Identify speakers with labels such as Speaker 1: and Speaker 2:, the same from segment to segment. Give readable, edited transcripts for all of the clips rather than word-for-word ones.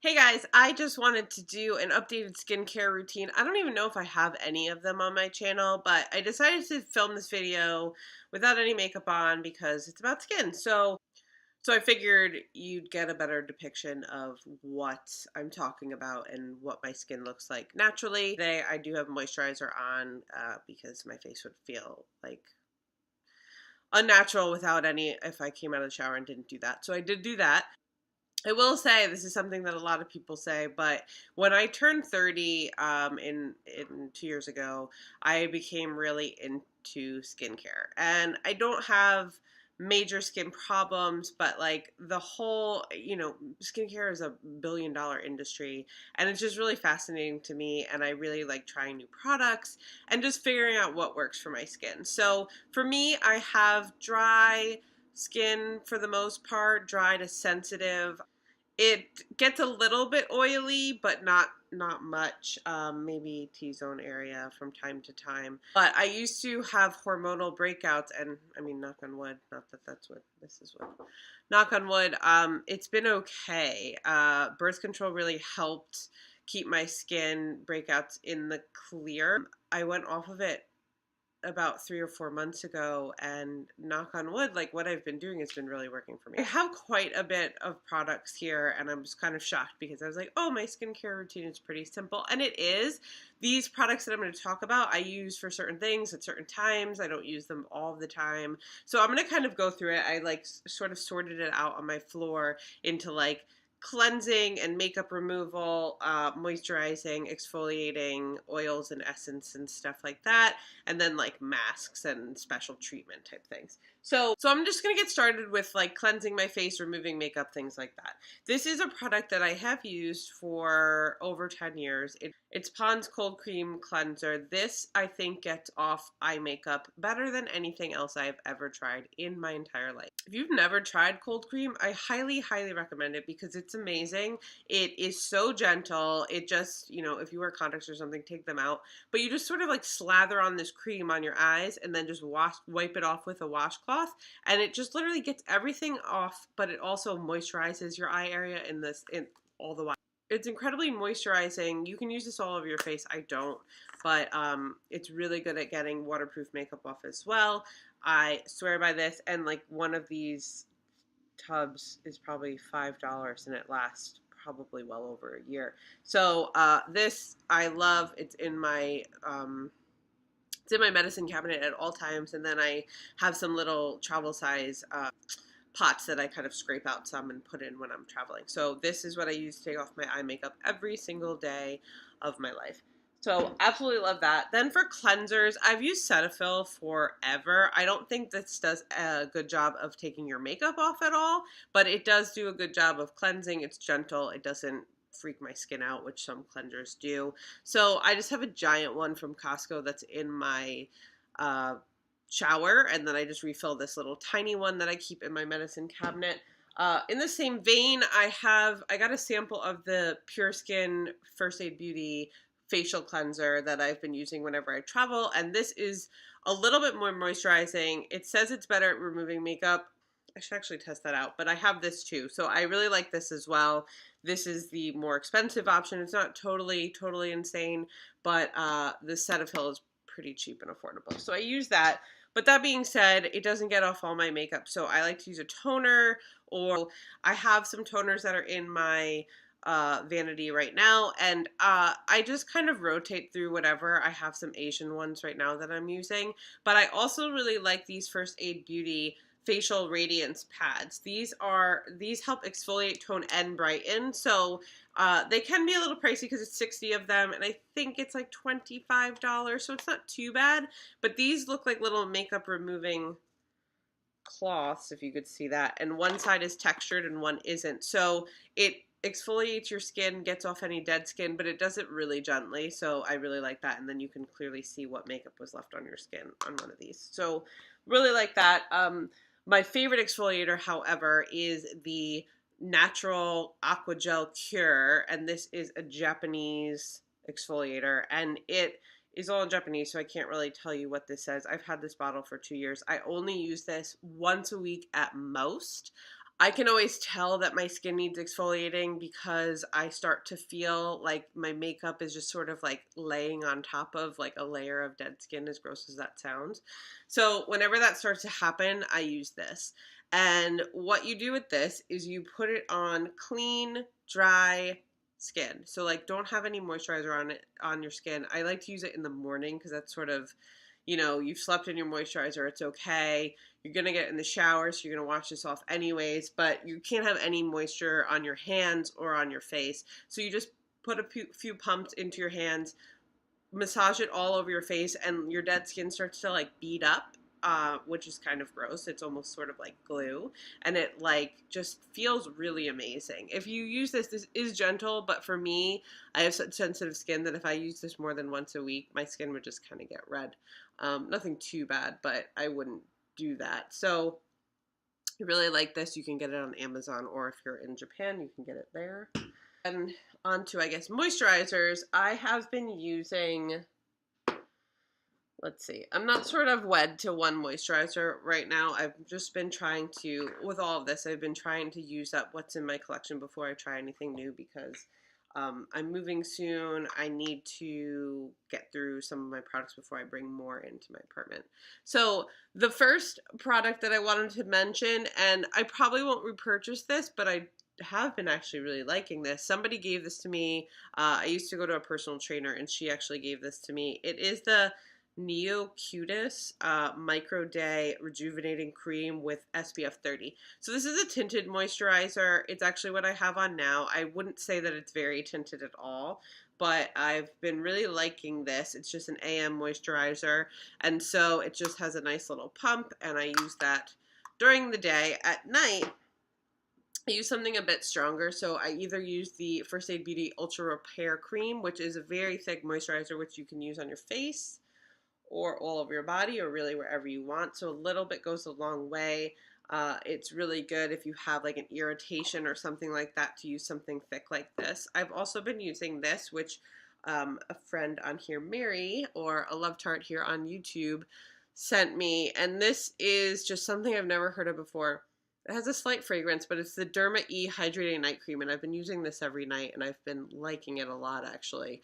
Speaker 1: Hey guys, I just wanted to do an updated skincare routine. I don't even know if I have any of them on my channel, but I decided to film this video without any makeup on because it's about skin. So I figured you'd get a better depiction of what I'm talking about and what my skin looks like naturally. Today I do have moisturizer on because my face would feel like unnatural without any if I came out of the shower and didn't do that. So I did do that. I will say this is something that a lot of people say, but when I turned 30 in 2 years ago, I became really into skincare. And I don't have major skin problems, but like the whole, skincare is a billion-dollar industry, and it's just really fascinating to me, and I really like trying new products and just figuring out what works for my skin. So, for me, I have dry skin for the most part, dry to sensitive. It gets a little bit oily, but not much. Maybe T-zone area from time to time. But I used to have hormonal breakouts, and I mean, knock on wood. Not that that's what this is. What knock on wood. It's been okay. Birth control really helped keep my skin breakouts in the clear. I went off of it about 3 or 4 months ago, and knock on wood, like what I've been doing has been really working for me. I have quite a bit of products here, and I'm just kind of shocked because I was like, oh, my skincare routine is pretty simple, and it is. These products that I'm going to talk about I use for certain things at certain times. I don't use them all the time, so I'm going to kind of go through it. I like sort of sorted it out on my floor into like cleansing and makeup removal, moisturizing, exfoliating, oils and essence and stuff like that, and then like masks and special treatment type things. So I'm just gonna get started with like cleansing my face, removing makeup, things like that. This is a product that I have used for over 10 years. It's Pond's Cold Cream Cleanser. This, I think, gets off eye makeup better than anything else I've ever tried in my entire life. If you've never tried cold cream, I highly, highly recommend it because it's amazing. It is so gentle. It just, if you wear contacts or something, take them out. But you just sort of like slather on this cream on your eyes and then just wipe it off with a washcloth. And it just literally gets everything off, but it also moisturizes your eye area in all the while. It's incredibly moisturizing. You can use this all over your face. I don't, but it's really good at getting waterproof makeup off as well. I swear by this, and like one of these tubs is probably $5, and it lasts probably well over a year. So this I love. It's in my medicine cabinet at all times, and then I have some little travel size pots that I kind of scrape out some and put in when I'm traveling. So this is what I use to take off my eye makeup every single day of my life. So absolutely love that. Then for cleansers, I've used Cetaphil forever. I don't think this does a good job of taking your makeup off at all, but it does do a good job of cleansing. It's gentle. It doesn't freak my skin out, which some cleansers do. So I just have a giant one from Costco that's in my uh, shower, and then I just refill this little tiny one that I keep in my medicine cabinet. In the same vein, I got a sample of the Pure Skin First Aid Beauty facial cleanser that I've been using whenever I travel, and this is a little bit more moisturizing. It says it's better at removing makeup. I should actually test that out, but I have this too, so I really like this as well. This is the more expensive option. It's not totally insane, but the Cetaphil is pretty cheap and affordable, so I use that. But that being said, it doesn't get off all my makeup, so I like to use a toner, or I have some toners that are in my vanity right now, and I just kind of rotate through whatever. I have some Asian ones right now that I'm using, but I also really like these First Aid Beauty facial radiance pads. These help exfoliate, tone, and brighten. So they can be a little pricey because it's 60 of them, and I think it's like $25, so it's not too bad. But these look like little makeup removing cloths, if you could see that, and one side is textured and one isn't. So it exfoliates your skin, gets off any dead skin, but it does it really gently. So I really like that, and then you can clearly see what makeup was left on your skin on one of these. So really like that. My favorite exfoliator, however, is the Natural Aqua Gel Cure, and this is a Japanese exfoliator, and it is all in Japanese, so I can't really tell you what this says. I've had this bottle for 2 years. I only use this once a week at most. I can always tell that my skin needs exfoliating because I start to feel like my makeup is just sort of like laying on top of like a layer of dead skin, as gross as that sounds. So whenever that starts to happen, I use this. And what you do with this is you put it on clean, dry skin. So like don't have any moisturizer on it on your skin. I like to use it in the morning because that's sort of, you know, you've slept in your moisturizer, it's okay. You're going to get in the shower, so you're going to wash this off anyways, but you can't have any moisture on your hands or on your face. So you just put a few pumps into your hands, massage it all over your face, and your dead skin starts to like bead up, which is kind of gross. It's almost sort of like glue, and it like just feels really amazing. If you use this, this is gentle, but for me, I have such sensitive skin that if I use this more than once a week, my skin would just kind of get red. Nothing too bad, but I wouldn't do that. So I really like this. You can get it on Amazon, or if you're in Japan, you can get it there. And on to, I guess, moisturizers. I have been using, let's see, I'm not sort of wed to one moisturizer right now. I've just been trying to, with all of this, I've been trying to use up what's in my collection before I try anything new because I'm moving soon. I need to get through some of my products before I bring more into my apartment. So the first product that I wanted to mention, and I probably won't repurchase this, but I have been actually really liking this. Somebody gave this to me. I used to go to a personal trainer, and she actually gave this to me. It is the Neo Cutis Micro Day Rejuvenating Cream with SPF 30. So this is a tinted moisturizer. It's actually what I have on now. I wouldn't say that it's very tinted at all, but I've been really liking this. It's just an AM moisturizer, and so it just has a nice little pump, and I use that during the day. At night, I use something a bit stronger, so I either use the First Aid Beauty Ultra Repair Cream, which is a very thick moisturizer which you can use on your face or all over your body, or really wherever you want. So a little bit goes a long way. It's really good if you have like an irritation or something like that to use something thick like this. I've also been using this, which a friend on here, Mary, or a Love Tart here on YouTube, sent me. And this is just something I've never heard of before. It has a slight fragrance, but it's the Derma E Hydrating Night Cream, and I've been using this every night, and I've been liking it a lot, actually.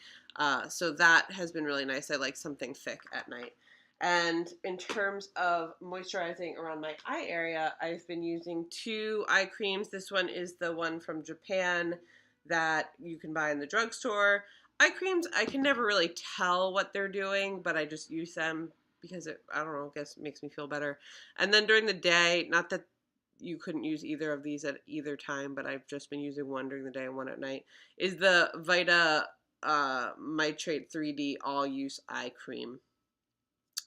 Speaker 1: So that has been really nice. I like something thick at night. And in terms of moisturizing around my eye area, I've been using two eye creams. This one is the one from Japan that you can buy in the drugstore. Eye creams, I can never really tell what they're doing, but I just use them because it, I don't know, I guess it makes me feel better. And then during the day, not that you couldn't use either of these at either time, but I've just been using one during the day and one at night, is the Vita Mitrate 3D All-Use Eye Cream.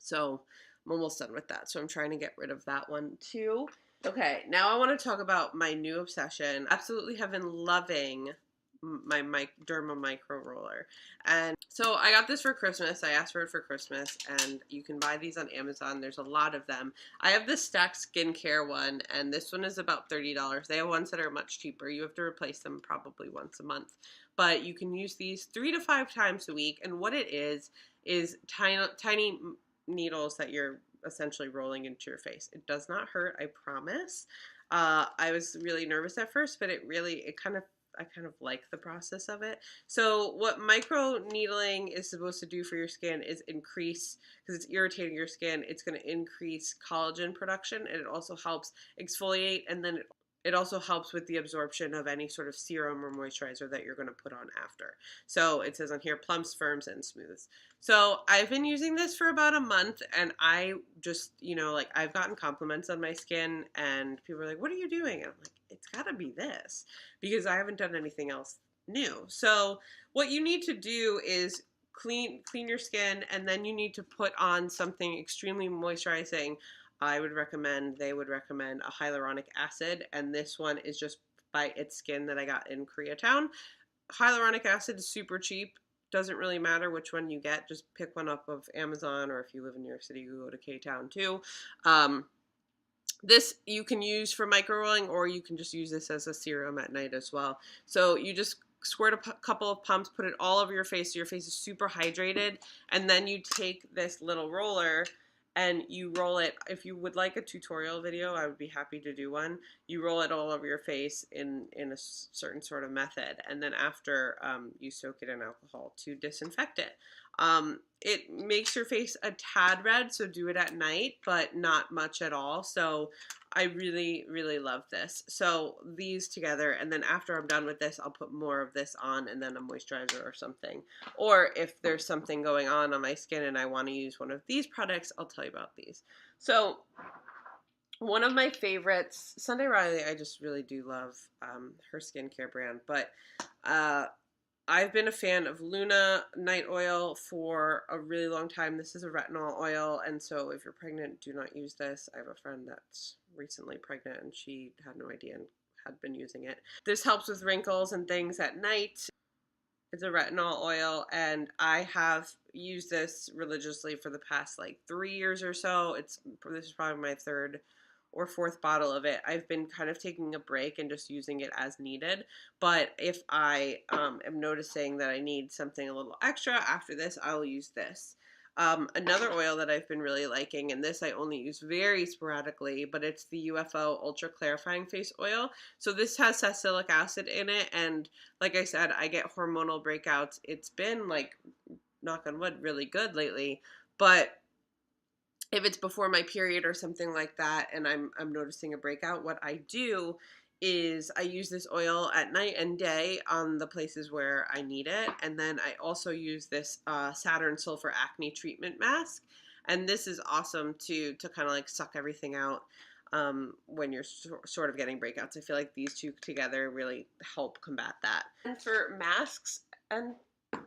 Speaker 1: So I'm almost done with that. So I'm trying to get rid of that one too. Okay, now I want to talk about my new obsession. Absolutely have been loving my Derma Micro Roller. And so I got this for Christmas. I asked for it for Christmas, and you can buy these on Amazon. There's a lot of them. I have the Stack Skincare one, and this one is about $30. They have ones that are much cheaper. You have to replace them probably once a month. But you can use these 3 to 5 times a week, and what it is tiny needles that you're essentially rolling into your face. It does not hurt, I promise. I was really nervous at first, but I kind of like the process of it. So what microneedling is supposed to do for your skin is increase, because it's irritating your skin, it's going to increase collagen production, and it also helps exfoliate, and then it also helps with the absorption of any sort of serum or moisturizer that you're going to put on after. So it says on here, plumps, firms, and smooths. So I've been using this for about a month, and I just, you know, like I've gotten compliments on my skin, and people are like, what are you doing? And I'm like, it's got to be this, because I haven't done anything else new. So what you need to do is clean your skin, and then you need to put on something extremely moisturizing. They would recommend a hyaluronic acid, and this one is just by It's Skin that I got in Koreatown. Hyaluronic acid is super cheap. Doesn't really matter which one you get. Just pick one up of Amazon, or if you live in New York City, you go to K-Town too. This you can use for microrolling, or you can just use this as a serum at night as well. So you just squirt a couple of pumps, put it all over your face so your face is super hydrated, and then you take this little roller and you roll it. If you would like a tutorial video, I would be happy to do one. You roll it all over your face in a certain sort of method, and then after you soak it in alcohol to disinfect it. It makes your face a tad red, so do it at night, but not much at all. So I really, really love this. So these together, and then after I'm done with this, I'll put more of this on and then a moisturizer or something. Or if there's something going on my skin and I want to use one of these products, I'll tell you about these. So one of my favorites, Sunday Riley, I just really do love her skincare brand, but I've been a fan of Luna Night Oil for a really long time. This is a retinol oil, and so if you're pregnant, do not use this. I have a friend that's recently pregnant, and she had no idea and had been using it. This helps with wrinkles and things at night. It's a retinol oil, and I have used this religiously for the past like 3 years or so. This is probably my third or fourth bottle of it. I've been kind of taking a break and just using it as needed. But if I am noticing that I need something a little extra after this, I'll use this. Another oil that I've been really liking, and this I only use very sporadically, but it's the UFO Ultra Clarifying Face Oil. So this has salicylic acid in it, and like I said, I get hormonal breakouts. It's been like, knock on wood, really good lately, but if it's before my period or something like that and I'm noticing a breakout, what I do is I use this oil at night and day on the places where I need it. And then I also use this Saturn Sulfur Acne Treatment Mask. And this is awesome to kind of like suck everything out when you're sort of getting breakouts. I feel like these two together really help combat that. And for masks and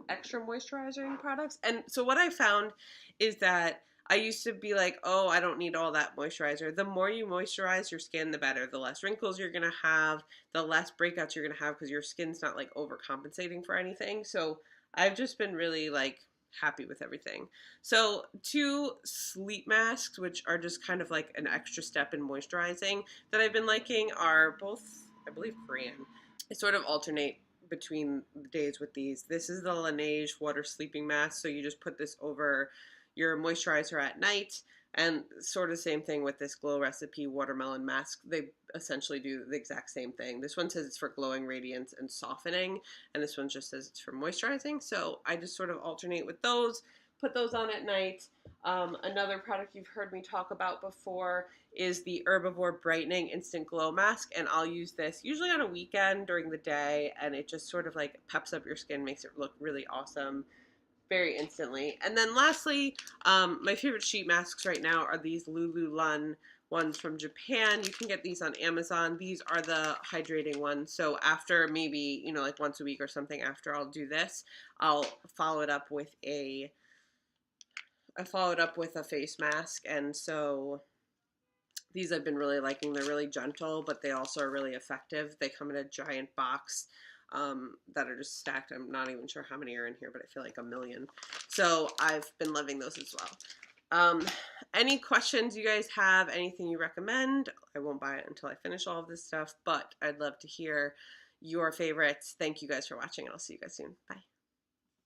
Speaker 1: extra moisturizing products. And so what I found is that I used to be like, oh, I don't need all that moisturizer. The more you moisturize your skin, the better. The less wrinkles you're going to have, the less breakouts you're going to have because your skin's not like overcompensating for anything. So I've just been really like happy with everything. So 2 sleep masks, which are just kind of like an extra step in moisturizing that I've been liking, are both, I believe, Korean. I sort of alternate between days with these. This is the Laneige Water Sleeping Mask. So you just put this over your moisturizer at night, and sort of same thing with this Glow Recipe Watermelon Mask. They essentially do the exact same thing. This one says it's for glowing radiance and softening, and this one just says it's for moisturizing. So I just sort of alternate with those, put those on at night. Another product you've heard me talk about before is the Herbivore Brightening Instant Glow Mask, and I'll use this usually on a weekend during the day, and it just sort of like peps up your skin, makes it look really awesome very instantly. And then lastly, my favorite sheet masks right now are these Lululemon ones from Japan. You can get these on Amazon. These are the hydrating ones. So after maybe, you know, like once a week or something after I'll do this, I'll follow it up with a face mask. And so these I've been really liking. They're really gentle, but they also are really effective. They come in a giant box that are just stacked. I'm not even sure how many are in here, but I feel like a million. So I've been loving those as well. Any questions you guys have, anything you recommend? I won't buy it until I finish all of this stuff, but I'd love to hear your favorites. Thank you guys for watching, and I'll see you guys soon. Bye.